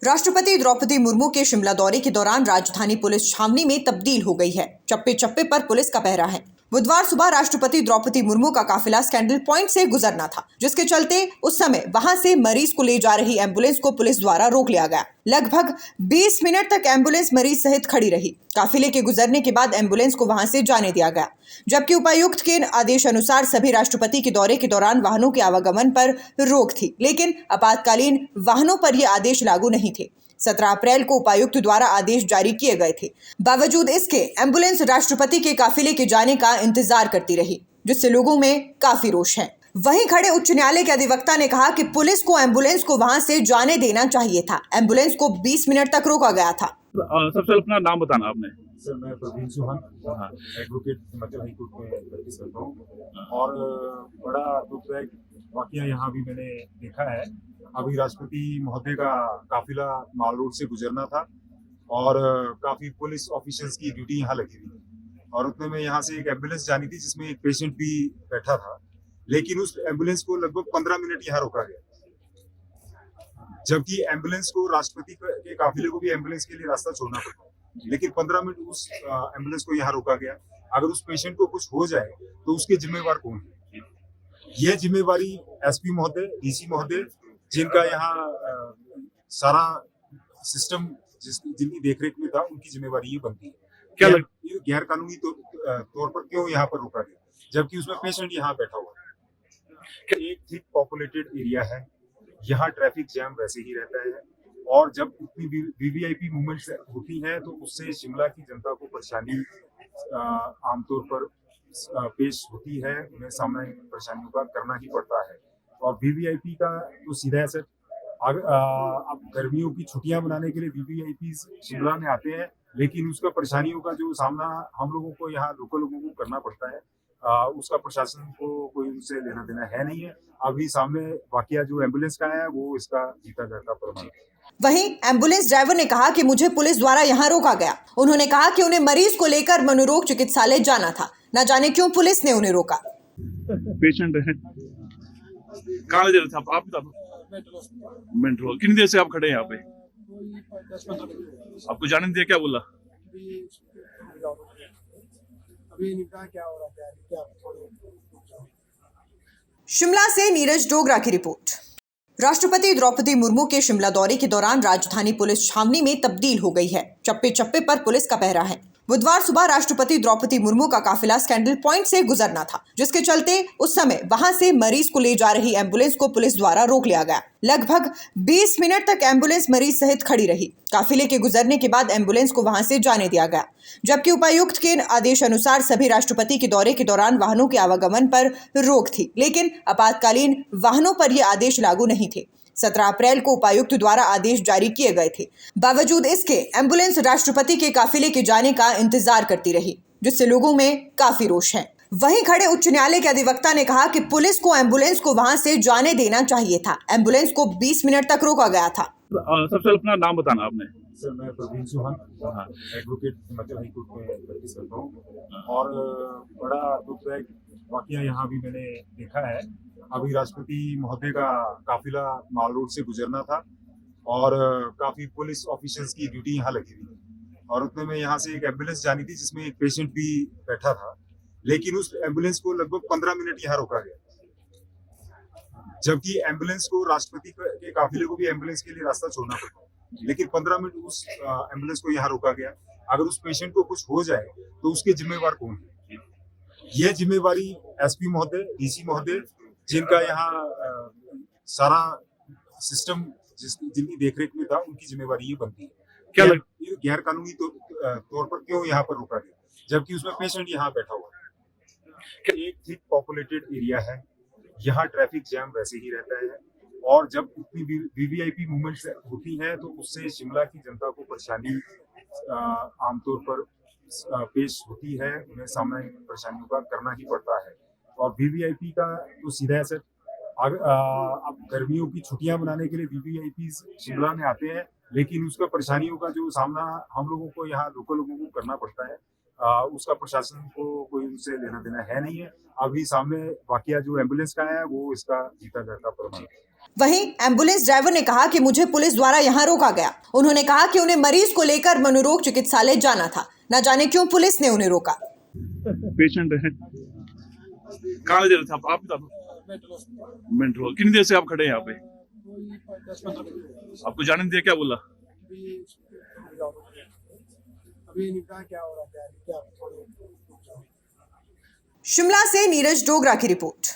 राष्ट्रपति द्रौपदी मुर्मू के शिमला दौरे के दौरान राजधानी पुलिस छावनी में तब्दील हो गई है। चप्पे चप्पे पर पुलिस का पहरा है। बुधवार सुबह राष्ट्रपति द्रौपदी मुर्मू का काफिला स्कैंडल पॉइंट से गुजरना था, जिसके चलते उस समय वहां से मरीज को ले जा रही एम्बुलेंस को पुलिस द्वारा रोक लिया गया। लगभग 20 मिनट तक एम्बुलेंस मरीज सहित खड़ी रही। काफिले के गुजरने के बाद एम्बुलेंस को वहां से जाने दिया गया, जबकि उपायुक्त के आदेश अनुसार सभी राष्ट्रपति के दौरे के दौरान वाहनों के आवागमन पर रोक थी, लेकिन आपातकालीन वाहनों पर ये आदेश लागू नहीं थे। 17 अप्रैल को उपायुक्त द्वारा आदेश जारी किए गए थे। बावजूद इसके एम्बुलेंस राष्ट्रपति के काफिले के जाने का इंतजार करती रही, जिससे लोगों में काफी रोष है। वहीं खड़े उच्च न्यायालय के अधिवक्ता ने कहा कि पुलिस को एम्बुलेंस को वहां से जाने देना चाहिए था। एम्बुलेंस को 20 मिनट तक रोका गया था। सबसे अपना नाम बताना आपने। सर, मैं Praveen Chauhan, advocate Himachal high court में प्रैक्टिस करता हूँ और बड़ा दुखदायक वाकया यहाँ भी मैंने देखा है। अभी राष्ट्रपति महोदय का काफिला माल रोड से गुजरना था और काफी पुलिस ऑफिसर्स की ड्यूटी यहाँ लगी हुई थी और उतने में यहाँ से एक एम्बुलेंस जानी थी जिसमें एक पेशेंट भी बैठा था, लेकिन उस एम्बुलेंस को लगभग 15 मिनट यहाँ रोका गया, जबकि एम्बुलेंस को राष्ट्रपति के काफिले को भी एम्बुलेंस के लिए रास्ता छोड़ना पड़ता है, लेकिन 15 मिनट उस एम्बुलेंस को यहाँ रोका गया। अगर उस पेशेंट को कुछ हो जाए तो उसके जिम्मेवार कौन है? यह जिम्मेवारी एसपी महोदय, डीसी महोदय, जिनका यहाँ सारा सिस्टम जिनकी देखरेख में था, उनकी जिम्मेवारी ये बनती है। क्या गैर कानूनी तौर पर क्यों यहाँ पर रोका गया, जबकि उसमें पेशेंट यहाँ बैठा हुआ है। एक थिक पॉपुलेटेड एरिया है, यहाँ ट्रैफिक जैम वैसे ही रहता है और जब इतनी वीवीआईपी मूवमेंट्स होती हैं तो उससे शिमला की जनता को परेशानी आमतौर पर पेश होती है। उन्हें सामना परेशानियों का करना ही पड़ता है और वीवीआईपी का तो सीधा असर अब गर्मियों की छुट्टियां मनाने के लिए वीवीआईपी शिमला में आते हैं, लेकिन उसका परेशानियों का जो सामना हम लोगों को यहाँ लोकल लोगों को करना पड़ता है, उसका प्रशासन को कोई उससे लेना देना है नहीं है। अभी सामने वाकया जो एम्बुलेंस का है वो इसका जीता जाता प्रमाण है। वहीं एम्बुलेंस ड्राइवर ने कहा कि मुझे पुलिस द्वारा यहाँ रोका गया। उन्होंने कहा कि उन्हें मरीज को लेकर मनोरोग चिकित्सालय जाना था, न जाने क्यों पुलिस ने उन्हें रोका। पेशेंट है, कहाँ दे रहे थे आप बता दो। मेट्रो कितनी देर से आप खड़े हैं यहाँ पे? आपको जाने दिया, क्या बोला? शिमला से नीरज डोगरा की रिपोर्ट। राष्ट्रपति द्रौपदी मुर्मू के शिमला दौरे के दौरान राजधानी पुलिस छावनी में तब्दील हो गई है। चप्पे चप्पे पर पुलिस का पहरा है। बुधवार सुबह राष्ट्रपति द्रौपदी मुर्मू का काफिला स्कैंडल पॉइंट से गुजरना था, जिसके चलते उस समय वहां से मरीज को ले जा रही एम्बुलेंस को पुलिस द्वारा रोक लिया गया। लगभग 20 मिनट तक एम्बुलेंस मरीज सहित खड़ी रही। काफिले के गुजरने के बाद एम्बुलेंस को वहां से जाने दिया गया, जबकि उपायुक्त के आदेश अनुसार सभी राष्ट्रपति के दौरे के दौरान वाहनों के आवागमन पर रोक थी, लेकिन आपातकालीन वाहनों पर ये आदेश लागू नहीं थे। 17 अप्रैल को उपायुक्त द्वारा आदेश जारी किए गए थे। बावजूद इसके एम्बुलेंस राष्ट्रपति के काफिले के जाने का इंतजार करती रही, जिससे लोगों में काफी रोष है। वहीं खड़े उच्च न्यायालय के अधिवक्ता ने कहा कि पुलिस को एम्बुलेंस को वहां से जाने देना चाहिए था। एम्बुलेंस को 20 मिनट तक रोका गया था। सबसे अपना नाम बताना आपने। सर, मैं Praveen Chauhan, advocate Himachal high court में प्रैक्टिस करता हूँ और बड़ा दुखदायक वाकया यहाँ भी मैंने देखा है। अभी राष्ट्रपति महोदय का काफिला माल रोड से गुजरना था और काफी पुलिस ऑफिसर्स की ड्यूटी यहाँ लगी हुई थी और उतने में यहाँ से एक एम्बुलेंस जानी थी जिसमें एक पेशेंट भी बैठा था, लेकिन उस एम्बुलेंस को लगभग 15 मिनट यहाँ रोका गया, जबकि एम्बुलेंस को राष्ट्रपति के काफिले को भी एम्बुलेंस के लिए रास्ता छोड़ना पड़ता है, लेकिन 15 मिनट उस एम्बुलेंस को यहाँ रोका गया। अगर उस पेशेंट को कुछ हो जाए तो उसके जिम्मेवार कौन है? यह जिम्मेवारी एसपी महोदय, डीसी महोदय, जिनका यहाँ सारा सिस्टम जिनकी देखरेख में था, उनकी जिम्मेवारी ये बनती है। क्या गैर कानूनी तौर पर क्यों यहाँ पर रोका गया, जबकि उसमें पेशेंट यहाँ बैठा हुआ है। एक थिक पॉपुलेटेड एरिया है, यहाँ ट्रैफिक जैम वैसे ही रहता है और जब इतनी वीवीआईपी मूवमेंट्स होती हैं तो उससे शिमला की जनता को परेशानी आमतौर पर पेश होती है। उन्हें सामना परेशानियों का करना ही पड़ता है और वीवीआईपी का तो सीधा असर अब गर्मियों की छुट्टियां मनाने के लिए वीवीआईपी शिमला में आते हैं, लेकिन उसका परेशानियों का जो सामना हम लोगों को यहाँ लोकल लोगों को करना पड़ता है, उसका प्रशासन को कोई उससे लेना देना है नहीं है। अभी सामने वाकया जो एम्बुलेंस का है वो इसका जीता जाता प्रमाण है। वहीं एम्बुलेंस ड्राइवर ने कहा कि मुझे पुलिस द्वारा यहां रोका गया। उन्होंने कहा कि उन्हें मरीज को लेकर मनोरोग चिकित्सालय जाना था, न जाने क्यों पुलिस ने उन्हें रोका। पेशेंट है, कहाँ ले जा रहे थे आप बता दो। मेट्रो, कितनी देर से आप खड़े हैं यहाँ पे? आपको जाने नहीं दिया, क्या बोला? अभी नहीं कहा क्या हो रहा है, क्या शिमला से नीरज डोगरा की रिपोर्ट।